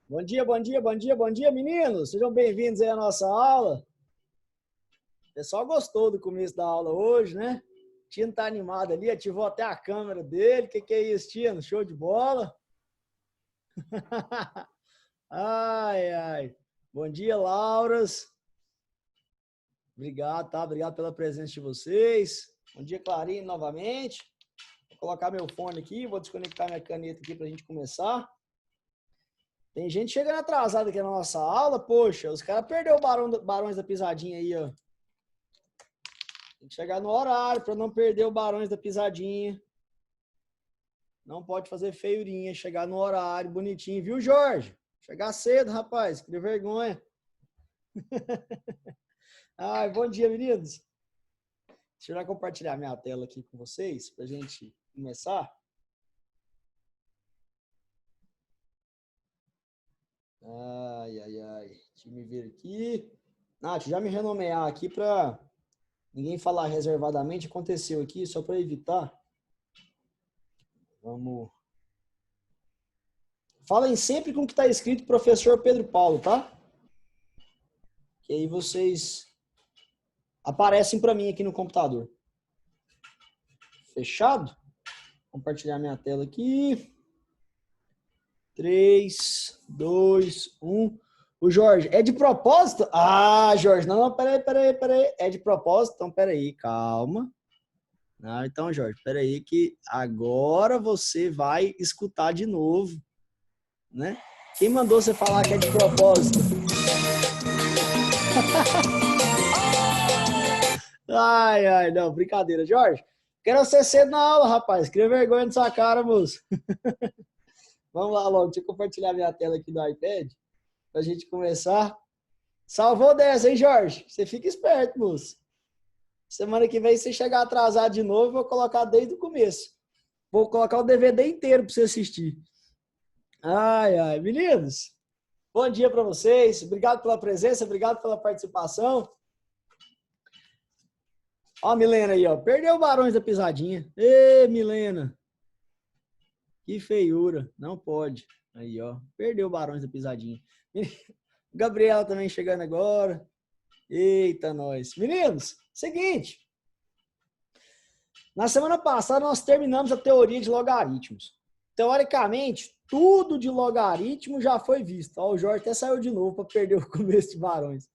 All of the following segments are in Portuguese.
Bom dia, bom dia, bom dia, bom dia, meninos! Sejam bem-vindos aí à nossa aula. O pessoal gostou do começo da aula hoje, né? O Tino tá animado ali, ativou até a câmera dele. Que é isso, Tino? Show de bola? Ai, ai. Bom dia, Lauras. Obrigado, tá? Obrigado pela presença de vocês. Bom dia, Clarinho, novamente. Vou colocar meu fone aqui, vou desconectar minha caneta aqui pra gente começar. Tem gente chegando atrasada aqui na nossa aula, poxa, os caras perderam o Barões da Pisadinha aí, ó. Tem que chegar no horário para não perder o Barões da Pisadinha. Não pode fazer feiurinha, chegar no horário bonitinho, viu, Jorge? Chegar cedo, rapaz, que vergonha. Ai, bom dia, meninos. Deixa eu já compartilhar minha tela aqui com vocês, para a gente começar. Ai, ai, ai. Deixa eu me ver aqui. Nath, já me renomear aqui para ninguém falar reservadamente. Aconteceu aqui, só para evitar. Vamos. Falem sempre com o que está escrito professor Pedro Paulo, tá? Que aí vocês aparecem para mim aqui no computador. Fechado? Compartilhar minha tela aqui. 3, 2, 1. O Jorge, é de propósito? Ah, Jorge, não, peraí. É de propósito? Então, peraí, calma. Não, então, Jorge, peraí que agora você vai escutar de novo, né? Quem mandou você falar que é de propósito? Ai, ai, não, brincadeira. Jorge, quero ser cedo na aula, rapaz. Cria vergonha nessa cara, moço. Vamos lá logo, deixa eu compartilhar minha tela aqui do iPad pra gente começar. Salvou dessa, hein, Jorge? Você fica esperto, moço. Semana que vem, se chegar atrasado de novo, eu vou colocar desde o começo. Vou colocar o DVD inteiro pra você assistir. Ai, ai, meninos. Bom dia para vocês. Obrigado pela presença, obrigado pela participação. Ó a Milena aí, ó. Perdeu o Barões da Pisadinha. Ê, Milena. Que feiura. Não pode. Aí, ó. Perdeu o Barões da Pisadinha. Gabriela também chegando agora. Eita, nós. Meninos, seguinte. Na semana passada, nós terminamos a teoria de logaritmos. Teoricamente, tudo de logaritmo já foi visto. Ó, o Jorge até saiu de novo para perder o começo de Barões.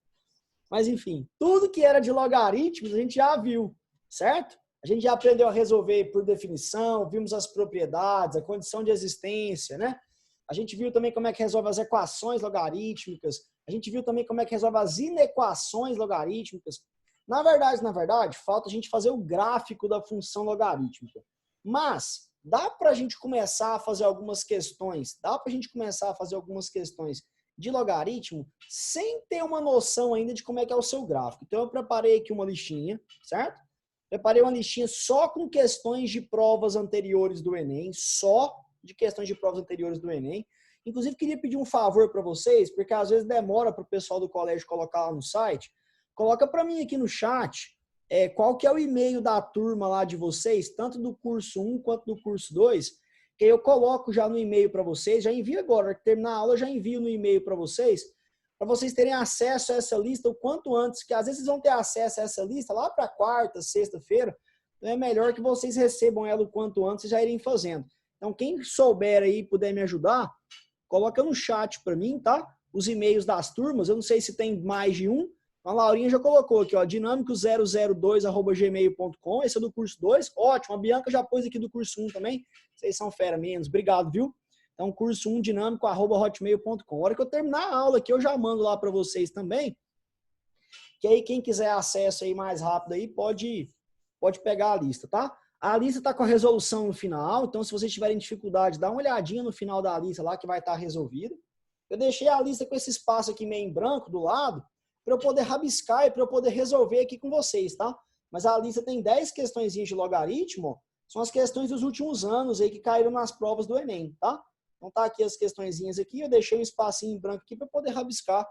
Mas, enfim, tudo que era de logaritmos a gente já viu, certo? A gente já aprendeu a resolver por definição, vimos as propriedades, a condição de existência, né? A gente viu também como é que resolve as equações logarítmicas, a gente viu também como é que resolve as inequações logarítmicas. Na verdade, falta a gente fazer o gráfico da função logarítmica. Mas dá para a gente começar a fazer algumas questões, de logaritmo sem ter uma noção ainda de como é que é o seu gráfico. Então eu preparei aqui uma listinha, certo? Preparei uma listinha só com questões de provas anteriores do Enem, só de questões de provas anteriores do Enem. Inclusive, queria pedir um favor para vocês, porque às vezes demora para o pessoal do colégio colocar lá no site. Coloca para mim aqui no chat qual que é o e-mail da turma lá de vocês, tanto do curso 1 quanto do curso 2, que eu coloco já no e-mail para vocês, já envio agora, que terminar a aula, eu já envio no e-mail para vocês terem acesso a essa lista o quanto antes, que às vezes vocês vão ter acesso a essa lista lá para quarta, sexta-feira, então é melhor que vocês recebam ela o quanto antes e já irem fazendo. Então, quem souber aí e puder me ajudar, coloca no chat para mim, tá? Os e-mails das turmas, eu não sei se tem mais de um, a Laurinha já colocou aqui, ó, dinâmico002@gmail.com, esse é do curso 2, ótimo, a Bianca já pôs aqui do curso 1 também, vocês são fera menos, obrigado, viu? Então, curso 1 dinâmico@hotmail.com. A hora que eu terminar a aula aqui, eu já mando lá para vocês também, que aí quem quiser acesso aí mais rápido aí, pode pegar a lista, tá? A lista está com a resolução no final, então se vocês tiverem dificuldade, dá uma olhadinha no final da lista lá que vai estar resolvida. Eu deixei a lista com esse espaço aqui meio em branco do lado, para eu poder rabiscar e para eu poder resolver aqui com vocês, tá? Mas a lista tem 10 questões de logaritmo, são as questões dos últimos anos aí que caíram nas provas do Enem, tá? Então tá aqui as questõezinhas aqui, eu deixei um espacinho em branco aqui para poder rabiscar,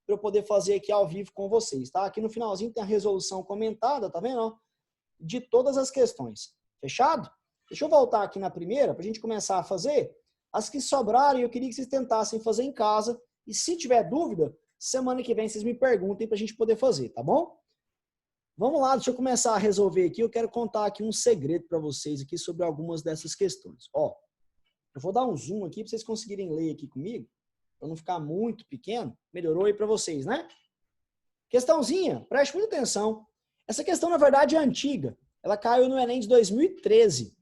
para eu poder fazer aqui ao vivo com vocês, tá? Aqui no finalzinho tem a resolução comentada, tá vendo? De todas as questões. Fechado? Deixa eu voltar aqui na primeira, para a gente começar a fazer. As que sobrarem, eu queria que vocês tentassem fazer em casa. E se tiver dúvida, semana que vem vocês me perguntem para a gente poder fazer, tá bom? Vamos lá, deixa eu começar a resolver aqui. Eu quero contar aqui um segredo para vocês aqui sobre algumas dessas questões. Ó, eu vou dar um zoom aqui para vocês conseguirem ler aqui comigo, para não ficar muito pequeno. Melhorou aí para vocês, né? Questãozinha, preste muita atenção. Essa questão, na verdade, é antiga. Ela caiu no Enem de 2013.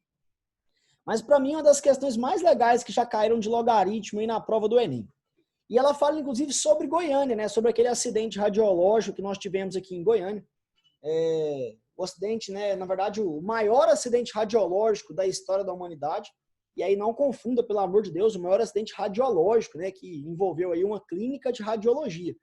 Mas, para mim, é uma das questões mais legais que já caíram de logaritmo aí na prova do Enem. E ela fala, inclusive, sobre Goiânia, né? Sobre aquele acidente radiológico que nós tivemos aqui em Goiânia. O acidente, né? Na verdade, o maior acidente radiológico da história da humanidade. E aí não confunda, pelo amor de Deus, o maior acidente radiológico, né? Que envolveu aí uma clínica de radiologia.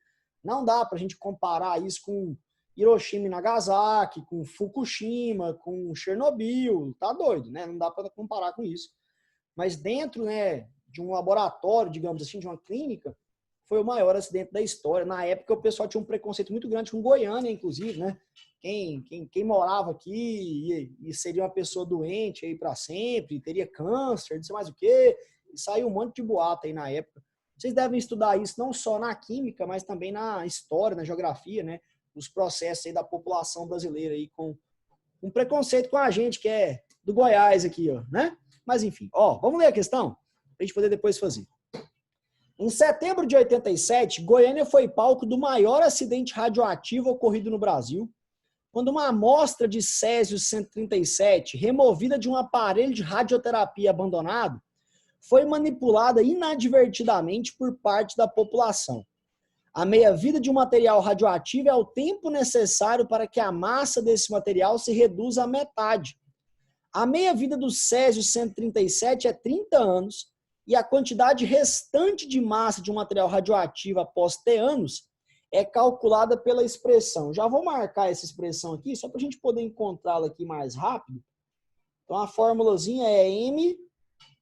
Não dá para a gente comparar isso com Hiroshima e Nagasaki, com Fukushima, com Chernobyl, tá doido, né? Não dá para comparar com isso. Mas dentro, né, de um laboratório, digamos assim, de uma clínica, foi o maior acidente da história. Na época, o pessoal tinha um preconceito muito grande com Goiânia, inclusive, né? Quem morava aqui e seria uma pessoa doente aí para sempre, teria câncer, não sei mais o quê, e saiu um monte de boato aí na época. Vocês devem estudar isso não só na química, mas também na história, na geografia, né? Os processos aí da população brasileira aí com um preconceito com a gente que é do Goiás aqui, ó, né? Mas enfim, ó, vamos ler a questão para a gente poder depois fazer. Em setembro de 87, Goiânia foi palco do maior acidente radioativo ocorrido no Brasil, quando uma amostra de Césio-137, removida de um aparelho de radioterapia abandonado, foi manipulada inadvertidamente por parte da população. A meia-vida de um material radioativo é o tempo necessário para que a massa desse material se reduza à metade. A meia-vida do Césio-137 é 30 anos e a quantidade restante de massa de um material radioativo após T anos é calculada pela expressão. Já vou marcar essa expressão aqui, só para a gente poder encontrá-la aqui mais rápido. Então, a formulazinha é M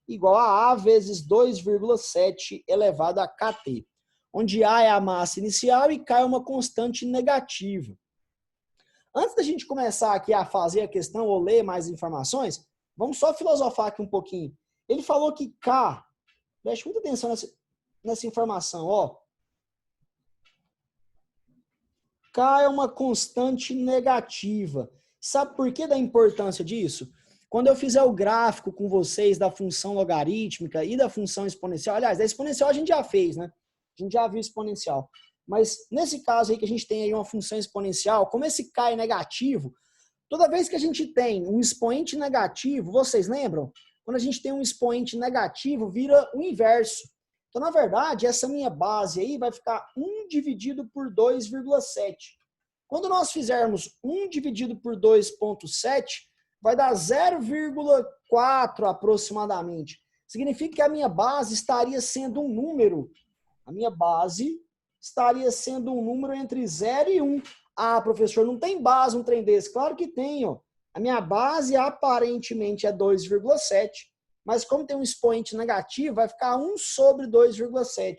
igual a A vezes 2,7 elevado a KT, onde A é a massa inicial e K é uma constante negativa. Antes da gente começar aqui a fazer a questão ou ler mais informações, vamos só filosofar aqui um pouquinho. Ele falou que K, preste muita atenção nessa informação, ó. K é uma constante negativa. Sabe por que da importância disso? Quando eu fizer o gráfico com vocês da função logarítmica e da função exponencial, aliás, da exponencial a gente já fez, né? A gente já viu exponencial. Mas nesse caso aí que a gente tem aí uma função exponencial, como esse K é negativo, toda vez que a gente tem um expoente negativo, vocês lembram? Quando a gente tem um expoente negativo, vira o inverso. Então, na verdade, essa minha base aí vai ficar 1 dividido por 2,7. Quando nós fizermos 1 dividido por 2,7, vai dar 0,4 aproximadamente. Significa que a minha base estaria sendo um número. A minha base estaria sendo um número entre 0 e 1. Ah, professor, não tem base um trem desse? Claro que tem, ó. A minha base aparentemente é 2,7, mas como tem um expoente negativo, vai ficar 1 sobre 2,7.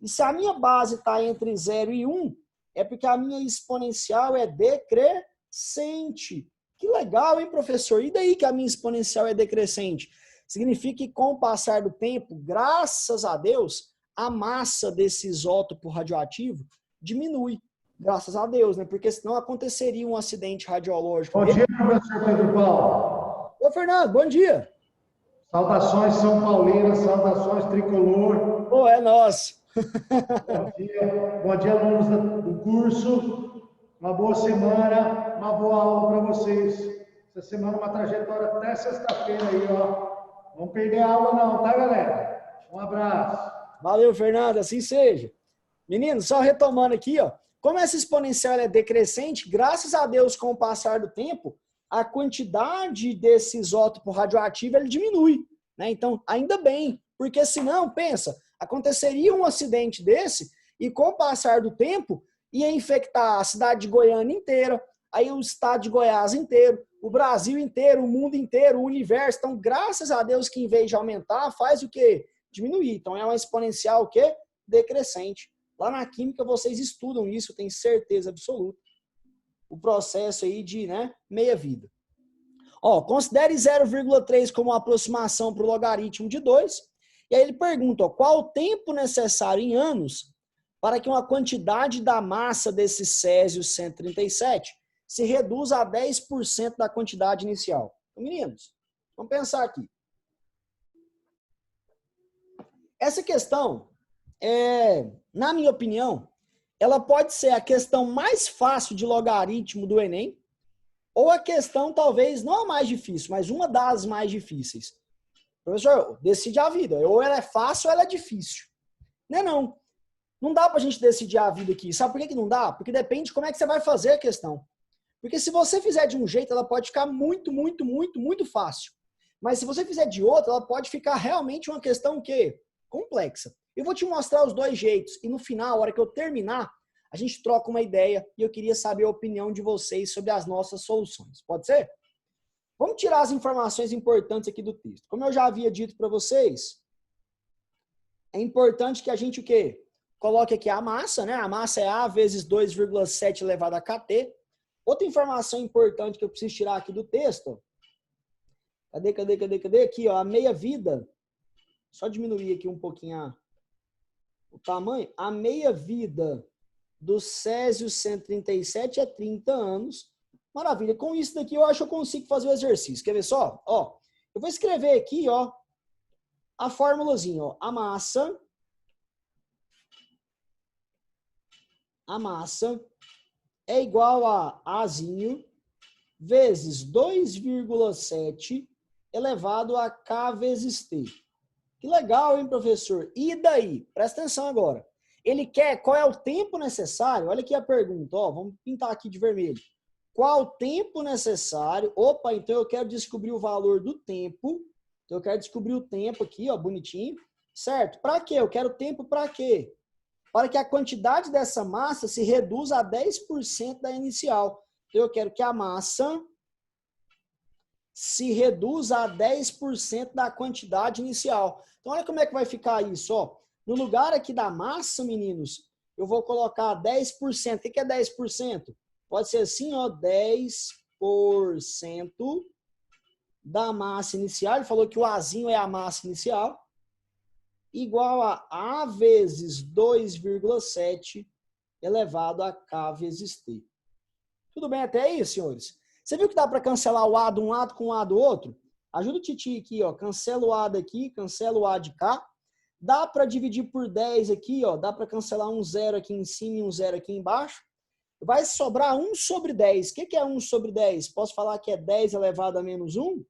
E se a minha base está entre 0 e 1, é porque a minha exponencial é decrescente. Que legal, hein, professor? E daí que a minha exponencial é decrescente? Significa que com o passar do tempo, graças a Deus, a massa desse isótopo radioativo diminui. Graças a Deus, né? Porque senão aconteceria um acidente radiológico. Bom dia, professor Pedro Paulo. Ô, Fernando, bom dia. Saudações São Paulinas, saudações tricolor. Pô, é nosso. Bom dia, alunos do curso. Uma boa semana, uma boa aula para vocês. Essa semana uma trajetória até sexta-feira aí, ó. Não perder a aula não, tá, galera? Um abraço. Valeu, Fernando, assim seja. Meninos, só retomando aqui, ó. Como essa exponencial é decrescente, graças a Deus, com o passar do tempo, a quantidade desse isótopo radioativo ele diminui, né? Então, ainda bem, porque senão, pensa, aconteceria um acidente desse e com o passar do tempo ia infectar a cidade de Goiânia inteira, aí o estado de Goiás inteiro, o Brasil inteiro, o mundo inteiro, o universo. Então, graças a Deus que em vez de aumentar, faz o quê? Diminuir. Então, é uma exponencial o quê? Decrescente. Lá na química vocês estudam isso, tenho certeza absoluta. O processo aí de, né, meia-vida. Ó, considere 0,3 como uma aproximação para o logaritmo de 2 E aí ele pergunta, ó, qual o tempo necessário em anos para que uma quantidade da massa desse Césio 137 se reduza a 10% da quantidade inicial? Então, meninos, vamos pensar aqui. Essa questão, na minha opinião, ela pode ser a questão mais fácil de logaritmo do Enem, ou a questão, talvez, não a mais difícil, mas uma das mais difíceis. Professor, decide a vida. Ou ela é fácil ou ela é difícil. Não. Não dá pra gente decidir a vida aqui. Sabe por que não dá? Porque depende de como é que você vai fazer a questão. Porque se você fizer de um jeito, ela pode ficar muito, muito, muito, muito fácil. Mas se você fizer de outro, ela pode ficar realmente uma questão o quê? Complexa. Eu vou te mostrar os dois jeitos. E no final, a hora que eu terminar, a gente troca uma ideia e eu queria saber a opinião de vocês sobre as nossas soluções. Pode ser? Vamos tirar as informações importantes aqui do texto. Como eu já havia dito para vocês, é importante que a gente o quê? Coloque aqui a massa, né? A massa é A vezes 2,7 elevado a KT. Outra informação importante que eu preciso tirar aqui do texto. Cadê? Aqui, ó, a meia-vida. Só diminuir aqui um pouquinho o tamanho. A meia-vida do Césio 137 é 30 anos. Maravilha. Com isso daqui, eu acho que eu consigo fazer o exercício. Quer ver só? Ó, eu vou escrever aqui, ó, a formulazinha, ó. A massa é igual a Azinho vezes 2,7 elevado a K vezes T. Que legal, hein, professor? E daí? Presta atenção agora. Ele quer qual é o tempo necessário? Olha aqui a pergunta, ó, vamos pintar aqui de vermelho. Qual o tempo necessário? Opa, então eu quero descobrir o valor do tempo. Então eu quero descobrir o tempo aqui, ó, bonitinho. Certo? Para quê? Eu quero tempo para quê? Para que a quantidade dessa massa se reduza a 10% da inicial. Então eu quero que a massa se reduza a 10% da quantidade inicial. Então olha como é que vai ficar isso, ó. No lugar aqui da massa, meninos, eu vou colocar 10%. O que é 10%? Pode ser assim, ó, 10% da massa inicial. Ele falou que o Azinho é a massa inicial. Igual a A vezes 2,7 elevado a K vezes T. Tudo bem até aí, senhores? Você viu que dá para cancelar o A de um lado com o A do outro? Ajuda o Titi aqui, ó. Cancela o A daqui, cancela o A de cá. Dá para dividir por 10 aqui, ó. Dá para cancelar um zero aqui em cima e um zero aqui embaixo. Vai sobrar 1 sobre 10. O que é 1 sobre 10? Posso falar que é 10 elevado a menos 1?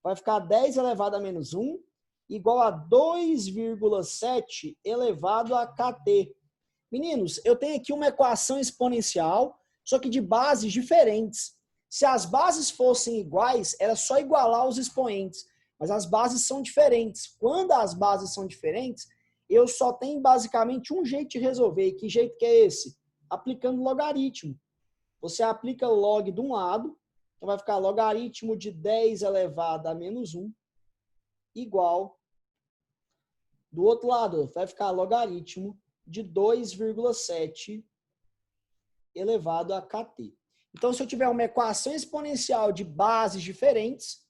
Vai ficar 10 elevado a menos 1 igual a 2,7 elevado a KT. Meninos, eu tenho aqui uma equação exponencial, só que de bases diferentes. Se as bases fossem iguais, era só igualar os expoentes. Mas as bases são diferentes. Quando as bases são diferentes, eu só tenho basicamente um jeito de resolver. E que jeito que é esse? Aplicando logaritmo. Você aplica log de um lado, então vai ficar logaritmo de 10 elevado a menos 1 igual. Do outro lado, vai ficar logaritmo de 2,7 elevado a KT. Então, se eu tiver uma equação exponencial de bases diferentes,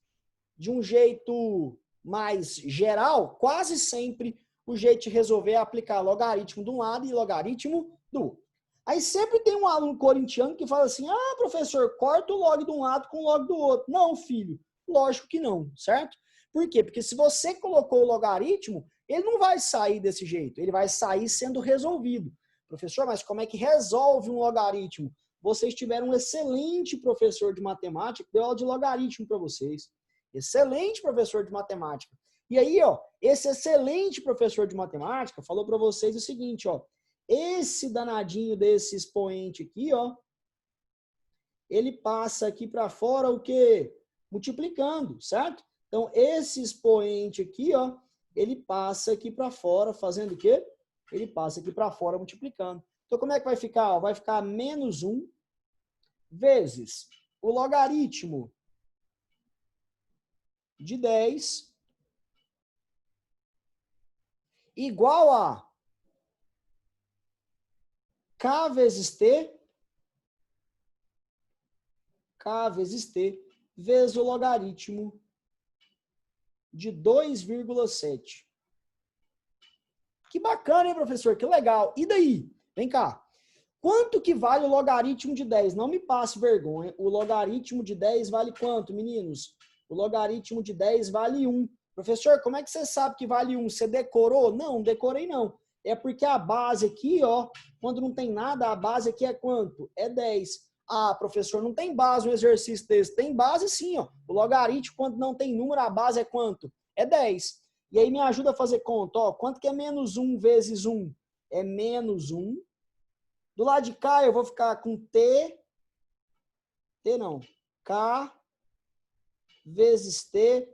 de um jeito mais geral, quase sempre o jeito de resolver é aplicar logaritmo de um lado e logaritmo do outro. Aí sempre tem um aluno corintiano que fala assim, ah, professor, corta o log de um lado com o log do outro. Não, filho, lógico que não, certo? Por quê? Porque se você colocou o logaritmo, ele não vai sair desse jeito, ele vai sair sendo resolvido. Professor, mas como é que resolve um logaritmo? Vocês tiveram um excelente professor de matemática que deu aula de logaritmo para vocês. Excelente professor de matemática. E aí, ó, esse excelente professor de matemática falou para vocês o seguinte, ó, esse danadinho desse expoente aqui, ó, ele passa aqui para fora o quê? Multiplicando, certo? Então, esse expoente aqui, ó, ele passa aqui para fora fazendo o quê? Ele passa aqui para fora multiplicando. Então, como é que vai ficar? Ó, vai ficar menos 1 vezes o logaritmo de 10 igual a K vezes T vezes o logaritmo de 2,7. Que bacana, hein, professor? Que legal. E daí? Vem cá. Quanto que vale o logaritmo de 10? Não me passe vergonha. O logaritmo de 10 vale quanto, meninos? O logaritmo de 10 vale 1. Professor, como é que você sabe que vale 1? Você decorou? Não, decorei não. É porque a base aqui, ó, quando não tem nada, a base aqui é quanto? É 10. Ah, professor, não tem base um exercício desse. Tem base sim, ó. O logaritmo, quando não tem número, a base é quanto? É 10. E aí me ajuda a fazer conta, ó. Quanto que é menos 1 vezes 1? É menos 1. Do lado de cá eu vou ficar com T não, K vezes T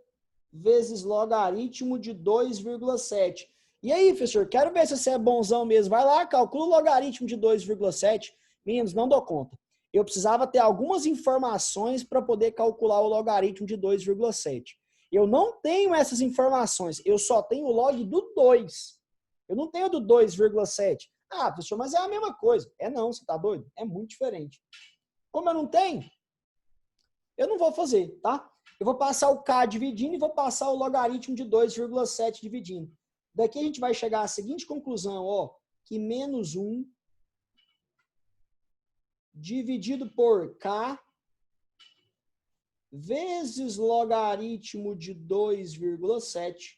vezes logaritmo de 2,7. E aí, professor, quero ver se você é bonzão mesmo. Vai lá, calcula o logaritmo de 2,7. Meninos, não dou conta. Eu precisava ter algumas informações para poder calcular o logaritmo de 2,7. Eu não tenho essas informações, eu só tenho o log do 2. Eu não tenho do 2,7. Ah, professor, mas é a mesma coisa. É não, você tá doido? É muito diferente. Como eu não tenho, eu não vou fazer, tá? Eu vou passar o K dividindo e vou passar o logaritmo de 2,7 dividindo. Daqui a gente vai chegar à seguinte conclusão, ó, que menos 1 dividido por K vezes logaritmo de 2,7,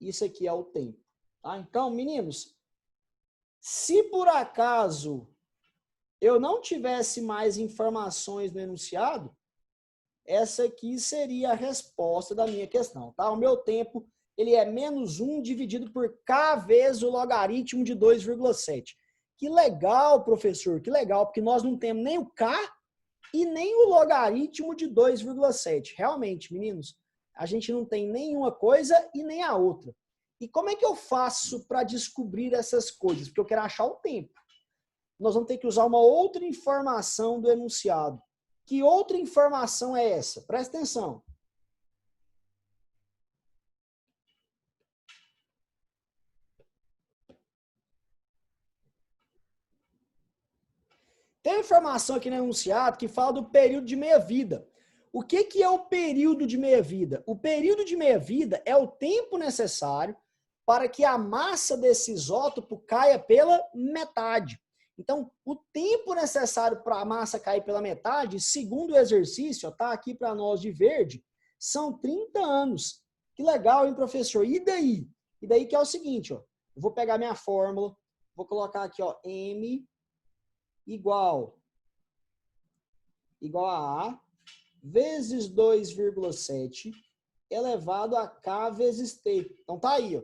isso aqui é o tempo. Tá? Então, meninos, se por acaso eu não tivesse mais informações no enunciado, essa aqui seria a resposta da minha questão. Tá? O meu tempo ele é menos 1 dividido por K vezes o logaritmo de 2,7. Que legal, professor, que legal, porque nós não temos nem o K e nem o logaritmo de 2,7. Realmente, meninos, a gente não tem nenhuma coisa e nem a outra. E como é que eu faço para descobrir essas coisas? Porque eu quero achar o tempo. Nós vamos ter que usar uma outra informação do enunciado. Que outra informação é essa? Presta atenção. Tem uma informação aqui no enunciado que fala do período de meia-vida. O que é o período de meia-vida? O período de meia-vida é o tempo necessário para que a massa desse isótopo caia pela metade. Então, o tempo necessário para a massa cair pela metade, segundo o exercício, está aqui para nós de verde, são 30 anos. Que legal, hein, professor? E daí? E daí que é o seguinte, ó, eu vou pegar minha fórmula, vou colocar aqui, ó, M igual a A vezes 2,7 elevado a K vezes T. Então tá aí, ó.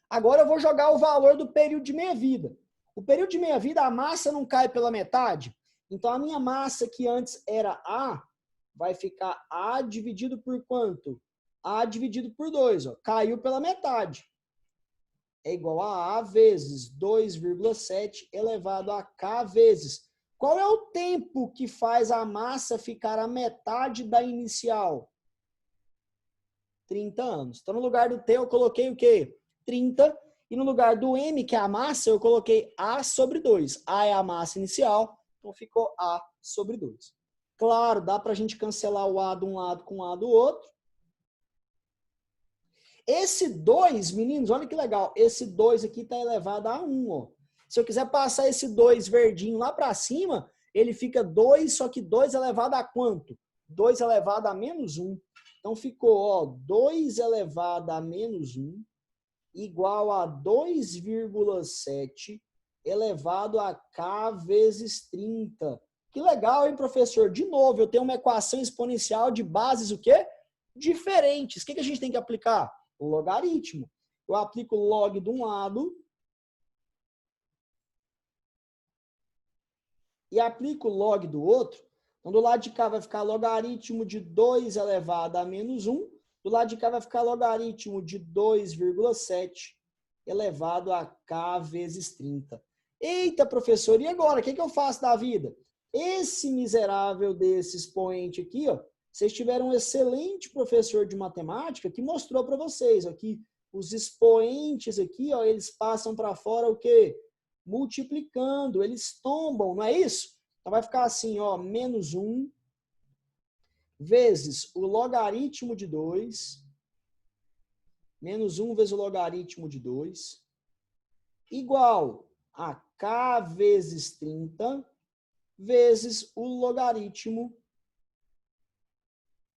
Agora eu vou jogar o valor do período de meia-vida. O período de meia-vida, a massa não cai pela metade. Então a minha massa que antes era A, vai ficar A dividido por quanto? A dividido por 2, ó. Caiu pela metade. É igual a A vezes 2,7 elevado a K vezes. Qual é o tempo que faz a massa ficar a metade da inicial? 30 anos. Então, no lugar do T, eu coloquei o quê? 30. E no lugar do M, que é a massa, eu coloquei A sobre 2. A é a massa inicial, então ficou A sobre 2. Claro, dá para a gente cancelar o A de um lado com o A do outro. Esse 2, meninos, olha que legal. Esse 2 aqui está elevado a 1, ó. Se eu quiser passar esse 2 verdinho lá para cima, ele fica 2, só que 2 elevado a quanto? 2 elevado a menos 1. Então ficou, ó, 2 elevado a menos 1 igual a 2,7 elevado a K vezes 30. Que legal, hein, professor? De novo, eu tenho uma equação exponencial de bases o quê? Diferentes. O que a gente tem que aplicar? O logaritmo. Eu aplico log de um lado e aplico log do outro. Então, do lado de cá vai ficar logaritmo de 2 elevado a menos 1. Do lado de cá vai ficar logaritmo de 2,7 elevado a K vezes 30. Eita, professor, e agora? O que eu faço da vida? Esse miserável desse expoente aqui, ó, vocês tiveram um excelente professor de matemática que mostrou para vocês aqui os expoentes aqui, ó, eles passam para fora o quê? Multiplicando, eles tombam, não é isso? Então vai ficar assim, ó, menos 1 vezes o logaritmo de 2 menos 1 vezes o logaritmo de 2, igual a k vezes 30 vezes o logaritmo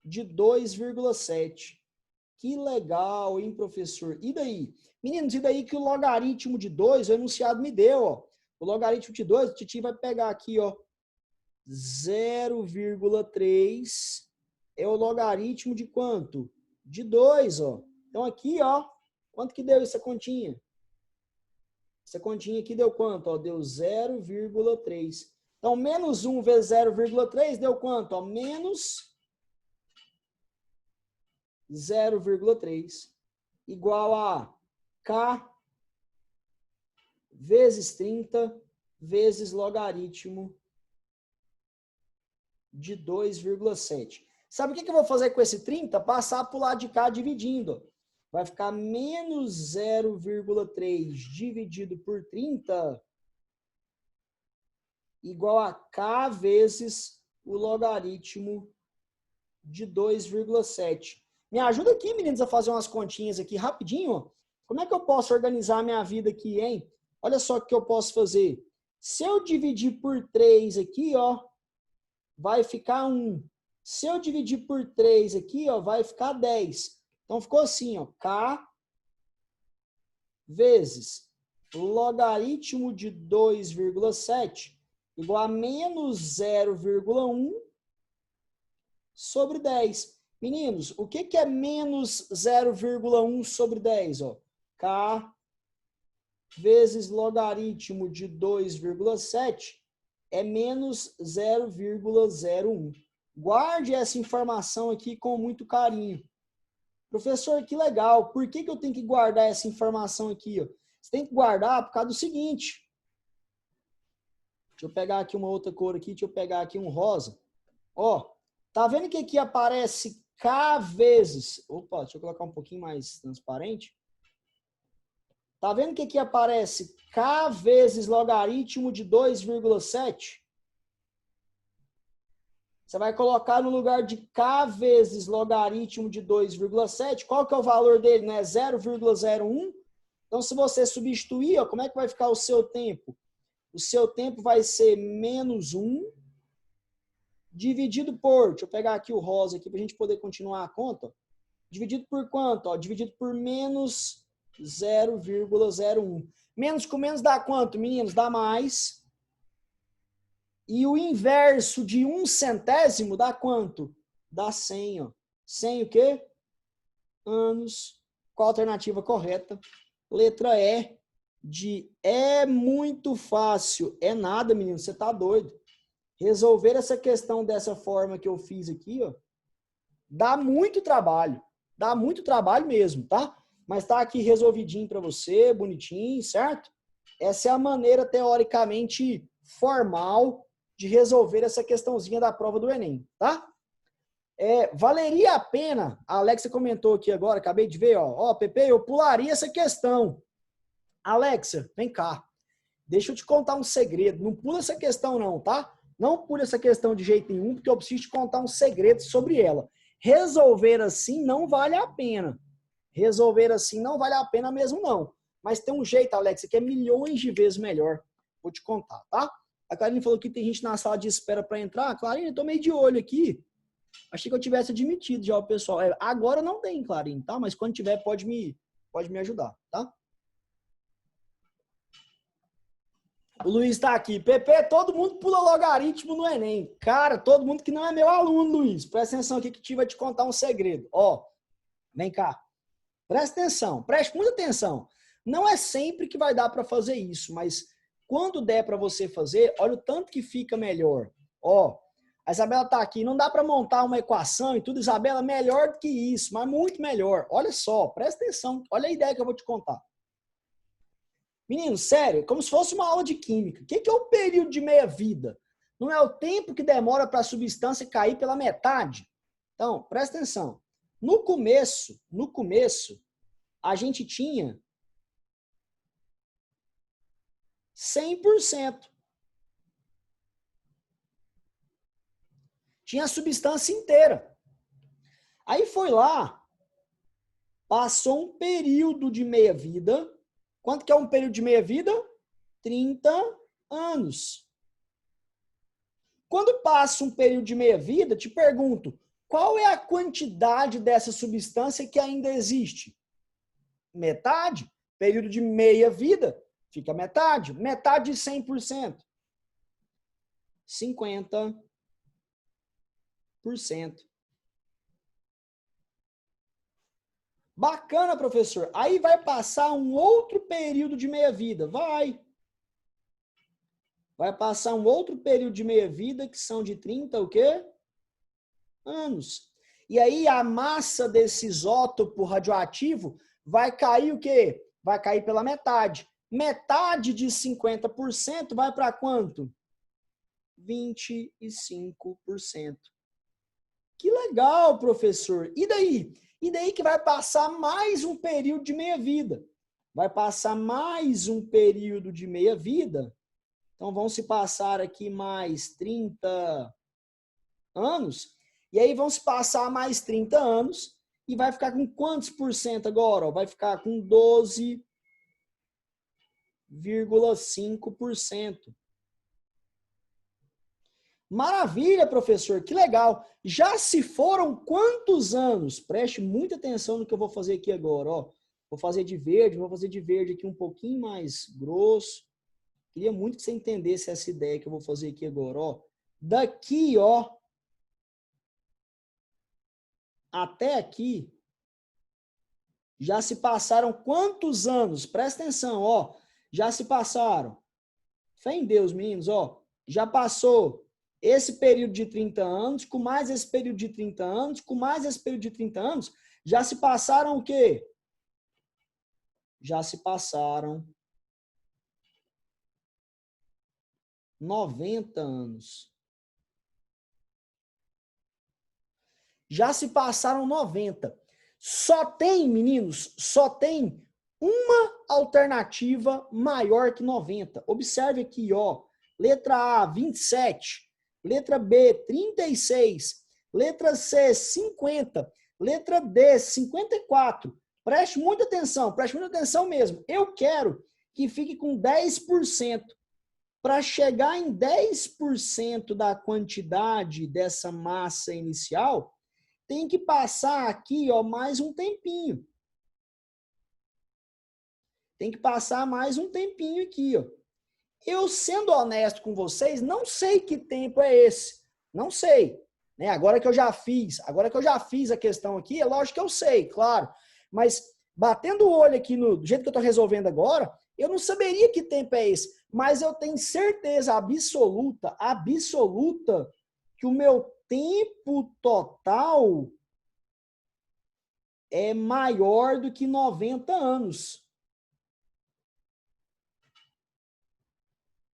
de 2,7. Que legal, hein, professor? E daí? Meninos, e daí que o logaritmo de 2, o enunciado me deu, ó. O logaritmo de 2, o Titi vai pegar aqui, ó. 0,3 é o logaritmo de quanto? De 2, ó. Então aqui, ó, quanto que deu essa continha? Essa continha aqui deu quanto? Ó, deu 0,3. Então, menos 1 vezes 0,3 deu quanto? Ó, menos 0,3 igual a K vezes 30 vezes logaritmo de 2,7. Sabe o que eu vou fazer com esse 30? Passar para o lado de cá dividindo. Vai ficar menos 0,3 dividido por 30 igual a K vezes o logaritmo de 2,7. Me ajuda aqui, meninos, a fazer umas continhas aqui rapidinho. Como é que eu posso organizar a minha vida aqui, hein? Olha só o que eu posso fazer. Se eu dividir por 3 aqui, ó, vai ficar 1. Se eu dividir por 3 aqui, ó, vai ficar 10. Então, ficou assim, ó, K vezes logaritmo de 2,7 igual a menos 0,1 sobre 10. Meninos, o que é menos 0,1 sobre 10? Ó? K vezes logaritmo de 2,7 é menos 0,01. Guarde essa informação aqui com muito carinho. Professor, que legal. Por que eu tenho que guardar essa informação aqui? Ó? Você tem que guardar por causa do seguinte. Deixa eu pegar aqui uma outra cor aqui. Deixa eu pegar aqui um rosa. Ó, tá vendo que aqui aparece K vezes... Opa, deixa eu colocar um pouquinho mais transparente. Tá vendo que aqui aparece K vezes logaritmo de 2,7? Você vai colocar no lugar de K vezes logaritmo de 2,7. Qual que é o valor dele? Né? 0,01. Então, se você substituir, ó, como é que vai ficar o seu tempo? O seu tempo vai ser menos 1 dividido por... Deixa eu pegar aqui o rosa aqui para a gente poder continuar a conta. Dividido por quanto? Ó, dividido por menos 0,01. Menos com menos dá quanto, meninos? Dá mais. E o inverso de 1 centésimo dá quanto? Dá 100, ó. 100 o quê? Anos. Qual a alternativa correta? Letra E de é muito fácil. É nada, menino, você tá doido. Resolver essa questão dessa forma que eu fiz aqui, ó, dá muito trabalho. Dá muito trabalho mesmo, tá? Mas tá aqui resolvidinho para você, bonitinho, certo? Essa é a maneira teoricamente formal de resolver essa questãozinha da prova do Enem, tá? Valeria a pena, a Alexa comentou aqui agora, acabei de ver, ó, Pepe, eu pularia essa questão. Alexa, vem cá, deixa eu te contar um segredo, não pula essa questão não, tá? Não pula essa questão de jeito nenhum, porque eu preciso te contar um segredo sobre ela. Resolver assim não vale a pena. Resolver assim não vale a pena mesmo não. Mas tem um jeito, Alexa, que é milhões de vezes melhor. Vou te contar, tá? A Clarine falou que tem gente na sala de espera para entrar. Clarine, eu tô meio de olho aqui. Achei que eu tivesse admitido já o pessoal. Agora não tem, Clarine, tá? Mas quando tiver, pode me ajudar, tá? O Luiz tá aqui. Pepe, todo mundo pula logaritmo no Enem. Cara, todo mundo que não é meu aluno, Luiz. Presta atenção aqui que vai te contar um segredo. Ó, vem cá. Presta atenção. Preste muita atenção. Não é sempre que vai dar para fazer isso, mas quando der para você fazer, olha o tanto que fica melhor. Ó, a Isabela tá aqui. Não dá para montar uma equação e tudo, Isabela, melhor do que isso, mas muito melhor. Olha só, presta atenção. Olha a ideia que eu vou te contar. Menino, sério, como se fosse uma aula de química. O que é o período de meia-vida? Não é o tempo que demora para a substância cair pela metade? Então, presta atenção. No começo, a gente tinha 100%. Tinha a substância inteira. Aí foi lá Passou um período de meia-vida. Quanto que é um período de meia-vida? 30 anos. Quando passa um período de meia-vida, te pergunto, qual é a quantidade dessa substância que ainda existe? Metade. Período de meia-vida, fica metade. Metade de 100%. 50%. Bacana, professor. Aí vai passar um outro período de meia-vida. Vai passar um outro período de meia-vida, que são de 30 o quê? Anos. E aí a massa desse isótopo radioativo vai cair o quê? Vai cair pela metade. Metade de 50% vai para quanto? 25%. Que legal, professor. E daí? E daí que vai passar mais um período de meia-vida. Vai passar mais um período de meia-vida. Então, vão se passar aqui mais 30 anos. E aí vão se passar mais 30 anos. E vai ficar com quantos por cento agora? Vai ficar com 12,5%. Maravilha, professor, que legal. Já se foram quantos anos? Preste muita atenção no que eu vou fazer aqui agora, ó. Vou fazer de verde aqui um pouquinho mais grosso. Queria muito que você entendesse essa ideia que eu vou fazer aqui agora, ó. Daqui, ó, até aqui, já se passaram quantos anos? Presta atenção, ó. Já se passaram. Fé em Deus, meninos, ó. Já passou esse período de 30 anos, com mais esse período de 30 anos, com mais esse período de 30 anos, já se passaram o quê? Já se passaram 90 anos. Já se passaram 90. Só tem, meninos, só tem uma alternativa maior que 90. Observe aqui, ó. Letra A, 27. Letra B, 36. Letra C, 50. Letra D, 54. Preste muita atenção mesmo. Eu quero que fique com 10%. Para chegar em 10% da quantidade dessa massa inicial, tem que passar aqui, ó, mais um tempinho. Tem que passar mais um tempinho aqui, ó. Eu, sendo honesto com vocês, não sei que tempo é esse. Não sei. Né? Agora que eu já fiz a questão aqui, é lógico que eu sei, claro. Mas batendo o olho aqui do jeito que eu estou resolvendo agora, eu não saberia que tempo é esse. Mas eu tenho certeza absoluta, que o meu tempo total é maior do que 90 anos.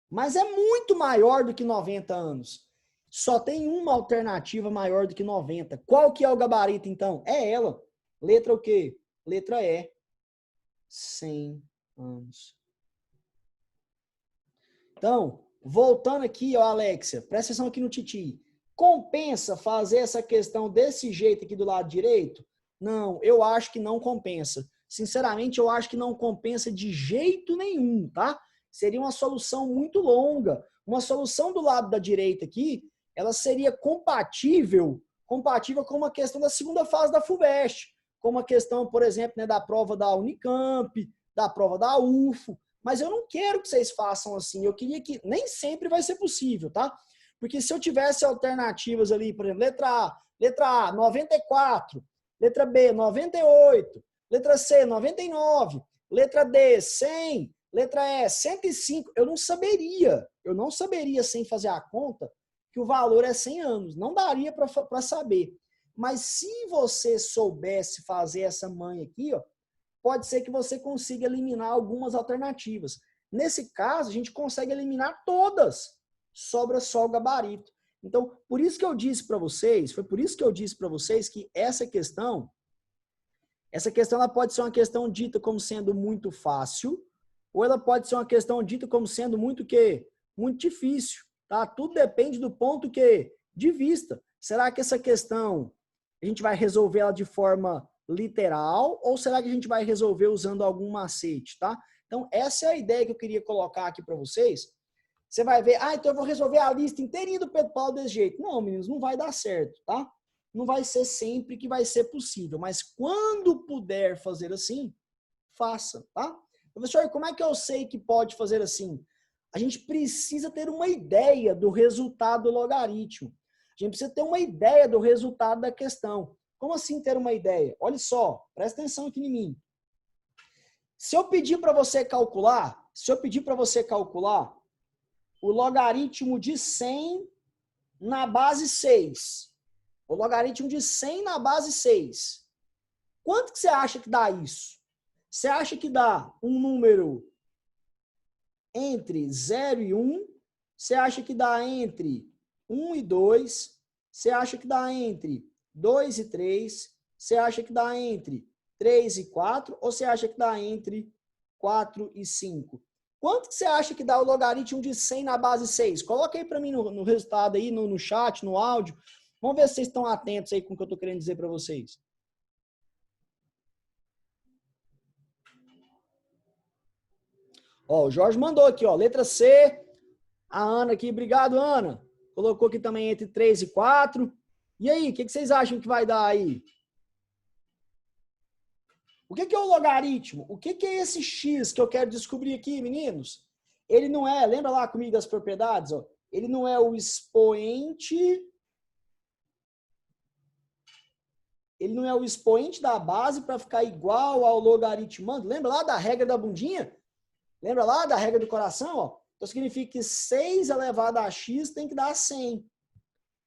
Mas é muito maior do que 90 anos. Só tem uma alternativa maior do que 90. Qual que é o gabarito, então? É ela. Letra o quê? Letra E. 100 anos. Então, voltando aqui, ó, Alexia, presta atenção aqui no Titi. Compensa fazer essa questão desse jeito aqui do lado direito? Não, eu acho que não compensa. Sinceramente, eu acho que não compensa de jeito nenhum, tá? Seria uma solução muito longa. Uma solução do lado da direita aqui, ela seria compatível com uma questão da segunda fase da FUVEST, como a questão, por exemplo, né, da prova da Unicamp, da prova da UFO. Mas eu não quero que vocês façam assim. Eu queria que... Nem sempre vai ser possível, tá? Porque se eu tivesse alternativas ali, por exemplo, letra A, 94, letra B, 98, letra C, 99, letra D, 100, letra E, 105, eu não saberia sem fazer a conta que o valor é 100 anos. Não daria para saber. Mas se você soubesse fazer essa manha aqui, ó, pode ser que você consiga eliminar algumas alternativas. Nesse caso, a gente consegue eliminar todas. Sobra só o gabarito. Então, por isso que eu disse para vocês, que essa questão ela pode ser uma questão dita como sendo muito fácil, ou ela pode ser uma questão dita como sendo muito difícil, tá? Tudo depende do ponto de vista. Será que essa questão a gente vai resolver ela de forma literal ou será que a gente vai resolver usando algum macete, tá? Então, essa é a ideia que eu queria colocar aqui para vocês. Você vai ver, então eu vou resolver a lista inteirinha do Pedro Paulo desse jeito. Não, meninos, não vai dar certo, tá? Não vai ser sempre que vai ser possível, mas quando puder fazer assim, faça, tá? Professor, como é que eu sei que pode fazer assim? A gente precisa ter uma ideia do resultado do logaritmo. A gente precisa ter uma ideia do resultado da questão. Como assim ter uma ideia? Olha só, presta atenção aqui em mim. Se eu pedir para você calcular, o logaritmo de 100 na base 6, o logaritmo de 100 na base 6, quanto que você acha que dá isso? Você acha que dá um número entre 0 e 1? Você acha que dá entre 1 e 2? Você acha que dá entre 2 e 3? Você acha que dá entre 3 e 4? Ou você acha que dá entre 4 e 5? Quanto que você acha que dá o logaritmo de 100 na base 6? Coloca aí para mim no resultado aí, no chat, no áudio. Vamos ver se vocês estão atentos aí com o que eu estou querendo dizer para vocês. Ó, o Jorge mandou aqui, ó, letra C. A Ana aqui, obrigado, Ana. Colocou aqui também entre 3 e 4. E aí, o que vocês acham que vai dar aí? O que é o logaritmo? O que é esse x que eu quero descobrir aqui, meninos? Ele não é, lembra lá comigo das propriedades? Ó, ele não é o expoente. Ele não é o expoente da base para ficar igual ao logaritmando. Lembra lá da regra da bundinha? Lembra lá da regra do coração? Ó? Então significa que 6 elevado a x tem que dar 100.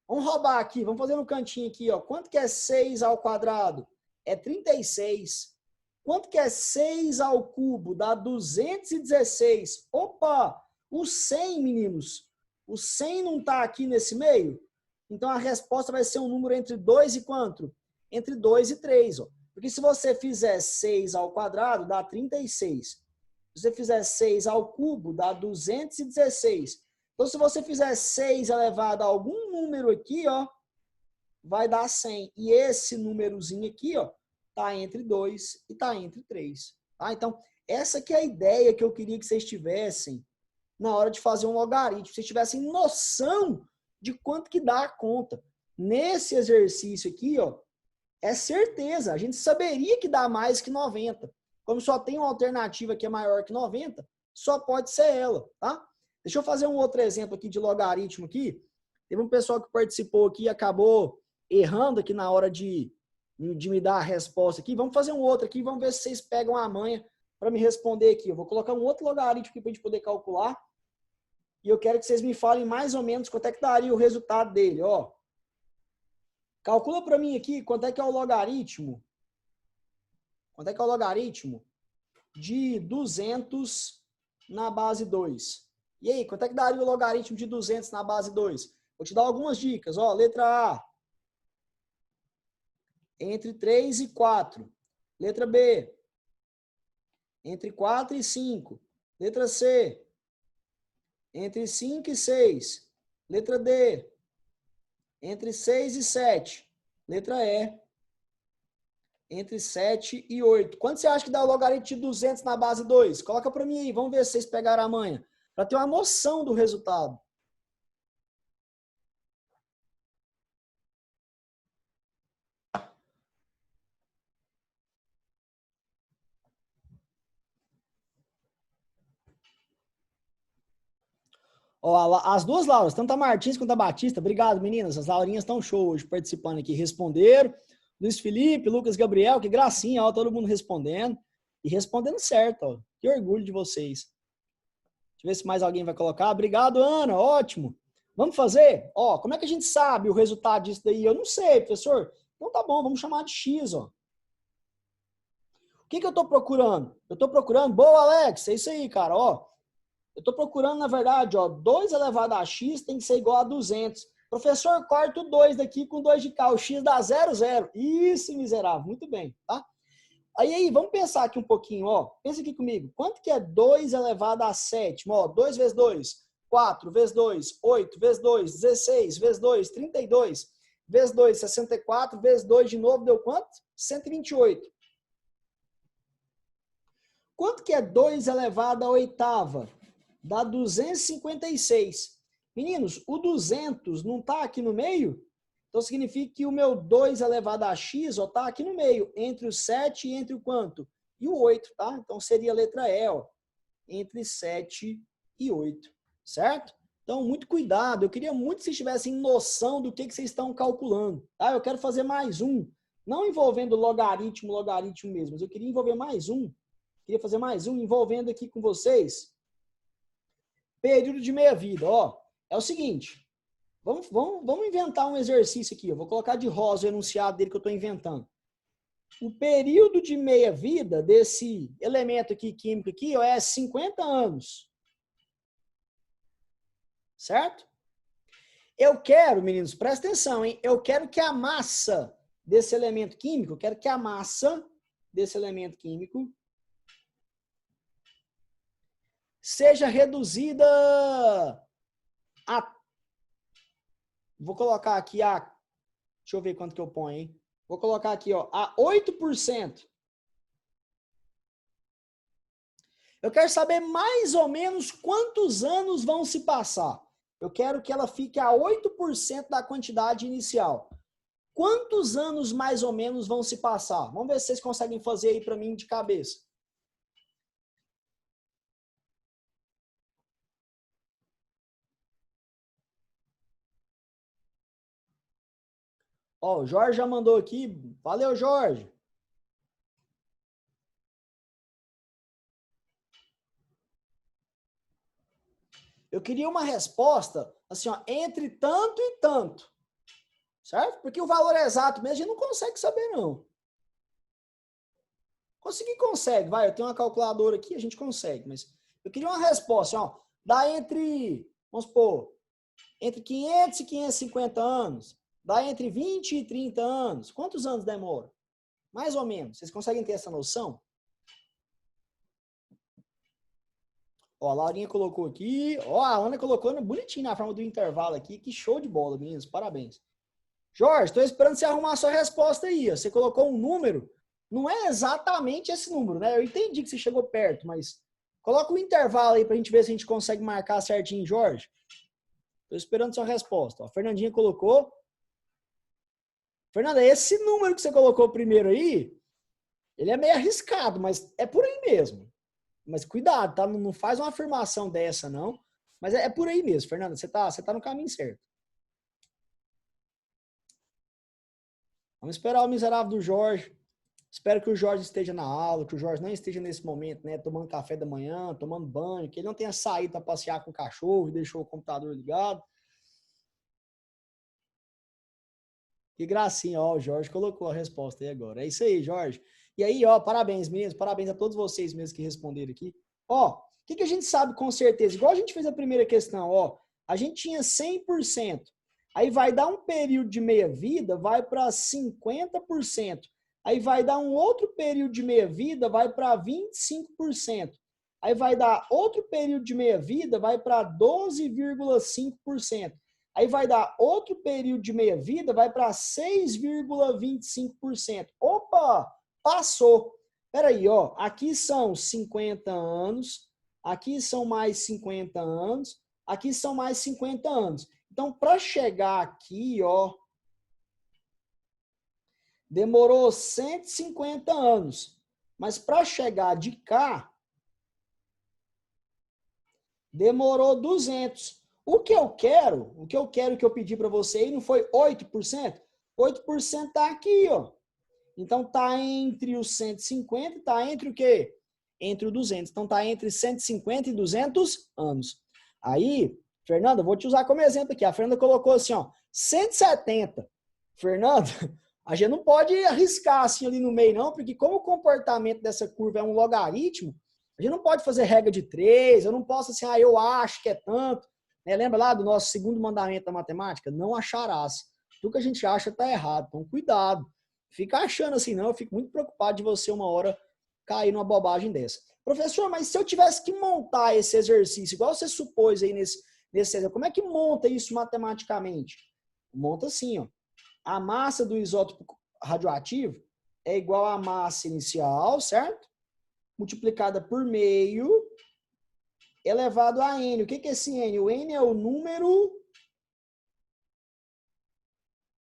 Vamos roubar aqui, vamos fazer no cantinho aqui. Ó. Quanto que é 6 ao quadrado? É 36. Quanto que é 6 ao cubo? Dá 216. Opa! O 100, meninos. O 100 não está aqui nesse meio? Então a resposta vai ser um número entre 2 e quanto? Entre 2 e 3. Ó. Porque se você fizer 6 ao quadrado, dá 36. Se você fizer 6 ao cubo, dá 216. Então, se você fizer 6 elevado a algum número aqui, ó, vai dar 100. E esse númerozinho aqui, ó, tá entre 2 e tá entre 3. Tá? Então, essa que é a ideia que eu queria que vocês tivessem na hora de fazer um logaritmo. Vocês tivessem noção de quanto que dá a conta. Nesse exercício aqui, ó, é certeza. A gente saberia que dá mais que 90. Como só tem uma alternativa que é maior que 90, só pode ser ela, tá? Deixa eu fazer um outro exemplo aqui de logaritmo aqui. Teve um pessoal que participou aqui e acabou errando aqui na hora de me dar a resposta aqui. Vamos fazer um outro aqui, vamos ver se vocês pegam a manha para me responder aqui. Eu vou colocar um outro logaritmo aqui para a gente poder calcular. E eu quero que vocês me falem mais ou menos quanto é que daria o resultado dele, ó. Calcula para mim aqui quanto é que é o logaritmo. Quanto é que é o logaritmo de 200 na base 2? E aí, quanto é que daria o logaritmo de 200 na base 2? Vou te dar algumas dicas. Ó, letra A, entre 3 e 4. Letra B, entre 4 e 5. Letra C, entre 5 e 6. Letra D, entre 6 e 7. Letra E, entre 7 e 8. Quanto você acha que dá o logaritmo de 200 na base 2? Coloca para mim aí, vamos ver se vocês pegaram a manha. Para ter uma noção do resultado. Ó, as duas Lauras, tanto a Martins quanto a Batista, obrigado, meninas. As Laurinhas estão show hoje participando aqui, responderam. Luiz Felipe, Lucas Gabriel, que gracinha, ó, todo mundo respondendo. E respondendo certo, ó. Que orgulho de vocês. Deixa eu ver se mais alguém vai colocar. Obrigado, Ana, ótimo. Vamos fazer? Ó, como é que a gente sabe o resultado disso daí? Eu não sei, professor. Então tá bom, vamos chamar de X, ó. O que eu tô procurando? Eu tô procurando, boa, Alex, é isso aí, cara, ó. Eu tô procurando, na verdade, ó, 2 elevado a x tem que ser igual a 200. Professor, corta o 2 daqui com 2 de cá, o x dá 0, 0. Isso, miserável, muito bem, tá? Aí, vamos pensar aqui um pouquinho, ó. Pensa aqui comigo. Quanto que é 2 elevado a 7? Ó, 2 vezes 2, 4 vezes 2, 8 vezes 2, 16 vezes 2, 32. vezes 2, 64, vezes 2 de novo, deu quanto? 128. Quanto que é 2 elevado à oitava? Dá 256. Meninos, o 200 não está aqui no meio? Então significa que o meu 2 elevado a x está aqui no meio, entre o 7 e entre o quanto? E o 8, tá? Então seria a letra E, ó, entre 7 e 8, certo? Então, muito cuidado. Eu queria muito que vocês tivessem noção do que vocês estão calculando, tá? Eu quero fazer mais um, não envolvendo logaritmo mesmo, mas eu queria envolver mais um. Queria fazer mais um envolvendo aqui com vocês período de meia-vida. Ó, é o seguinte, vamos inventar um exercício aqui. Eu vou colocar de rosa o enunciado dele que eu estou inventando. O período de meia-vida desse elemento aqui químico aqui, ó, é 50 anos. Certo? Eu quero, meninos, presta atenção, hein? Eu quero que a massa desse elemento químico, seja reduzida a... Vou colocar aqui a... Deixa eu ver quanto que eu ponho, hein? Vou colocar aqui, ó, a 8%. Eu quero saber mais ou menos quantos anos vão se passar. Eu quero que ela fique a 8% da quantidade inicial. Quantos anos mais ou menos vão se passar? Vamos ver se vocês conseguem fazer aí para mim de cabeça. Ó, o Jorge já mandou aqui. Valeu, Jorge. Eu queria uma resposta, assim, ó, entre tanto e tanto. Certo? Porque o valor exato mesmo a gente não consegue saber, não. Conseguir consegue, vai. Eu tenho uma calculadora aqui, a gente consegue. Mas eu queria uma resposta, ó. Dá entre, vamos supor, entre 500 e 550 anos. Dá entre 20 e 30 anos. Quantos anos demora? Mais ou menos. Vocês conseguem ter essa noção? Ó, a Laurinha colocou aqui. Ó, a Ana colocou bonitinho na forma do intervalo aqui. Que show de bola, meninos. Parabéns. Jorge, estou esperando você arrumar a sua resposta aí. Ó. Você colocou um número. Não é exatamente esse número, né? Eu entendi que você chegou perto, mas coloca o intervalo aí pra gente ver se a gente consegue marcar certinho, Jorge. Estou esperando a sua resposta. Ó, a Fernandinha colocou. Fernanda, esse número que você colocou primeiro aí, ele é meio arriscado, mas é por aí mesmo. Mas cuidado, tá? Não faz uma afirmação dessa, não. Mas é por aí mesmo, Fernanda. Você tá no caminho certo. Vamos esperar o miserável do Jorge. Espero que o Jorge esteja na aula, que o Jorge não esteja nesse momento, né? Tomando café da manhã, tomando banho, que ele não tenha saído para passear com o cachorro e deixou o computador ligado. Que gracinha, ó, o Jorge colocou a resposta aí agora. É isso aí, Jorge. E aí, ó, parabéns, meninos, parabéns a todos vocês mesmos que responderam aqui. Ó, o que a gente sabe com certeza? Igual a gente fez a primeira questão, ó, a gente tinha 100%. Aí vai dar um período de meia-vida, vai para 50%. Aí vai dar um outro período de meia-vida, vai para 25%. Aí vai dar outro período de meia-vida, vai para 12,5%. Aí vai dar outro período de meia-vida, vai para 6,25%. Opa, passou. Peraí, ó, aqui são 50 anos, aqui são mais 50 anos, aqui são mais 50 anos. Então, para chegar aqui, ó, demorou 150 anos. Mas para chegar de cá, demorou 200. O que eu quero que eu pedi para você aí não foi 8%? 8% está aqui, ó. Então está entre os 150, está entre o quê? Entre o 200. Então está entre 150 e 200 anos. Aí, Fernanda, vou te usar como exemplo aqui. A Fernanda colocou assim, ó, 170. Fernanda, a gente não pode arriscar assim ali no meio não, porque como o comportamento dessa curva é um logaritmo, a gente não pode fazer regra de 3, eu não posso assim, eu acho que é tanto. Lembra lá do nosso segundo mandamento da matemática? Não acharás. Tudo que a gente acha está errado. Então, cuidado. Fica achando assim, não. Eu fico muito preocupado de você uma hora cair numa bobagem dessa. Professor, mas se eu tivesse que montar esse exercício, igual você supôs aí nesse exercício, como é que monta isso matematicamente? Monta assim, ó. a massa do isótopo radioativo é igual à massa inicial, certo? Multiplicada por meio, elevado a N. O que é esse N? O N é o número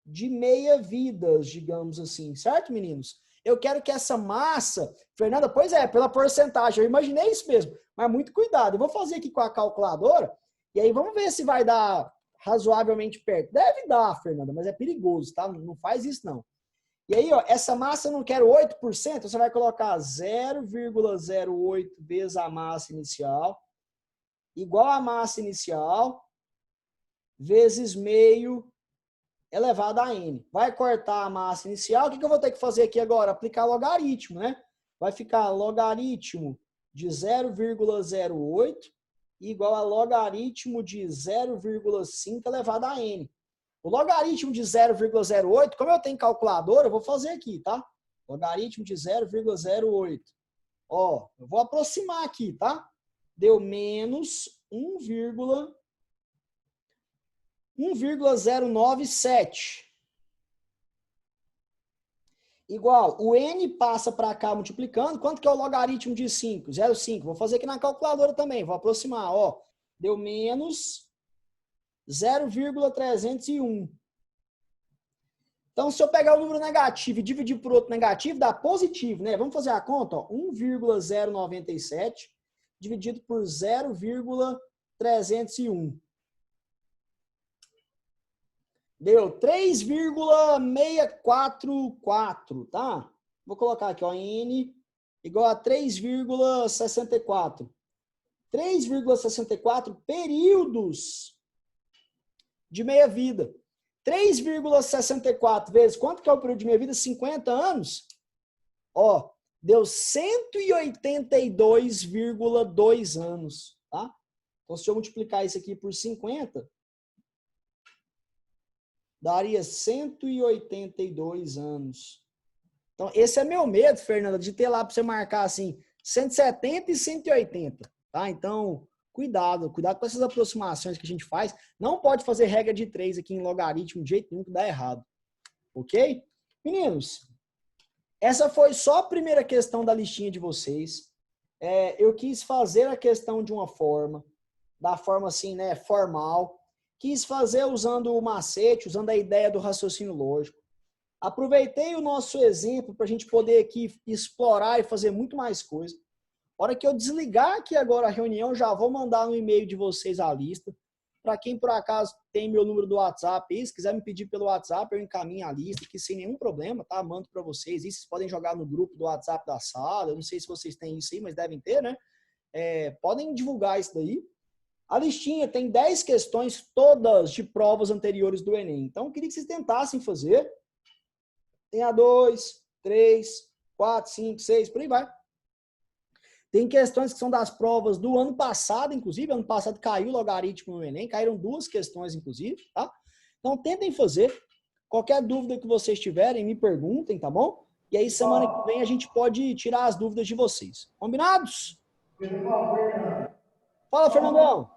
de meia-vidas, digamos assim, certo, meninos? Eu quero que essa massa... Fernanda, pois é, pela porcentagem, eu imaginei isso mesmo, mas muito cuidado. Eu vou fazer aqui com a calculadora, e aí vamos ver se vai dar razoavelmente perto. Deve dar, Fernanda, mas é perigoso, tá? Não faz isso, não. E aí, ó, essa massa eu não quero 8%, você vai colocar 0,08 vezes a massa inicial, igual a massa inicial, vezes meio, elevado a N. Vai cortar a massa inicial, o que eu vou ter que fazer aqui agora? Aplicar logaritmo, né? Vai ficar logaritmo de 0,08 igual a logaritmo de 0,5 elevado a N. O logaritmo de 0,08, como eu tenho calculadora, eu vou fazer aqui, tá? Logaritmo de 0,08. Ó, eu vou aproximar aqui, tá? Deu menos 1,097. Igual, o N passa para cá multiplicando. Quanto que é o logaritmo de 5? 0,5. Vou fazer aqui na calculadora também, vou aproximar. Ó, deu menos 0,301. Então, se eu pegar o número negativo e dividir por outro negativo, dá positivo, né? Vamos fazer a conta, ó. 1,097 dividido por 0,301. Deu 3,644, tá? Vou colocar aqui, ó, N igual a 3,64. 3,64 períodos de meia-vida. 3,64 vezes, quanto que é o período de meia-vida? 50 anos? Ó, deu 182,2 anos, tá? Então, se eu multiplicar isso aqui por 50, daria 182 anos. Então, esse é meu medo, Fernanda, de ter lá para você marcar assim, 170 e 180, tá? Então, cuidado com essas aproximações que a gente faz. Não pode fazer regra de 3 aqui em logaritmo de jeito nenhum, que dá errado. Ok? Meninos, essa foi só a primeira questão da listinha de vocês. Eu quis fazer a questão de uma forma, da forma assim, né, formal. Quis fazer usando o macete, usando a ideia do raciocínio lógico. Aproveitei o nosso exemplo para a gente poder aqui explorar e fazer muito mais coisa. A hora que eu desligar aqui agora a reunião, já vou mandar no e-mail de vocês a lista. Para quem por acaso tem meu número do WhatsApp, se quiser me pedir pelo WhatsApp, eu encaminho a lista, que sem nenhum problema, tá? Mando para vocês. E vocês podem jogar no grupo do WhatsApp da sala. Eu não sei se vocês têm isso aí, mas devem ter, né? Podem divulgar isso daí. A listinha tem 10 questões, todas de provas anteriores do Enem. Então, eu queria que vocês tentassem fazer. Tem a 2, 3, 4, 5, 6, por aí vai. Tem questões que são das provas do ano passado, inclusive. Ano passado caiu o logaritmo no Enem, caíram 2 questões, inclusive, tá? Então, tentem fazer. Qualquer dúvida que vocês tiverem, me perguntem, tá bom? E aí, semana que vem, a gente pode tirar as dúvidas de vocês. Combinados? Fala, Fernandão.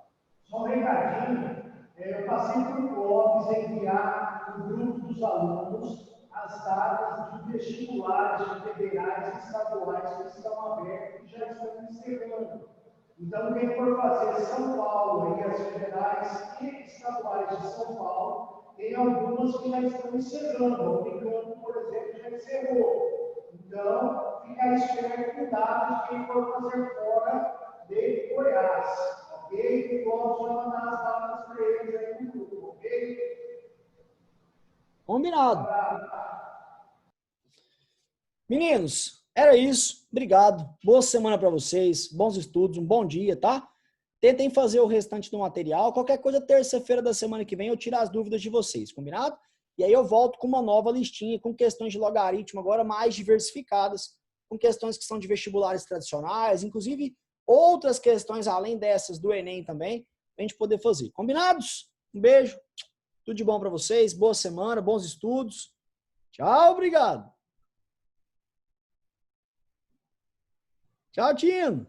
Só um recadinho, eu passei por Clóvis enviar no grupo dos alunos as datas de vestibulares federais e estaduais que estão abertos e já estão encerrando. Então, quem for fazer São Paulo e as federais e estaduais de São Paulo, tem algumas que já estão encerrando. O Unicamp, por exemplo, já encerrou. Então, fica esperto com datas de quem for fazer fora de Goiás. Ok? Vamos mandar as datas para eles aí no grupo, ok? Combinado. Meninos, era isso. Obrigado. Boa semana para vocês. Bons estudos, um bom dia, tá? Tentem fazer o restante do material. Qualquer coisa, terça-feira da semana que vem, eu tiro as dúvidas de vocês, combinado? E aí eu volto com uma nova listinha, com questões de logaritmo agora mais diversificadas, com questões que são de vestibulares tradicionais, inclusive outras questões além dessas do Enem também, pra gente poder fazer. Combinados? Um beijo. Tudo de bom para vocês. Boa semana, bons estudos. Tchau, obrigado. Tchau, Tino.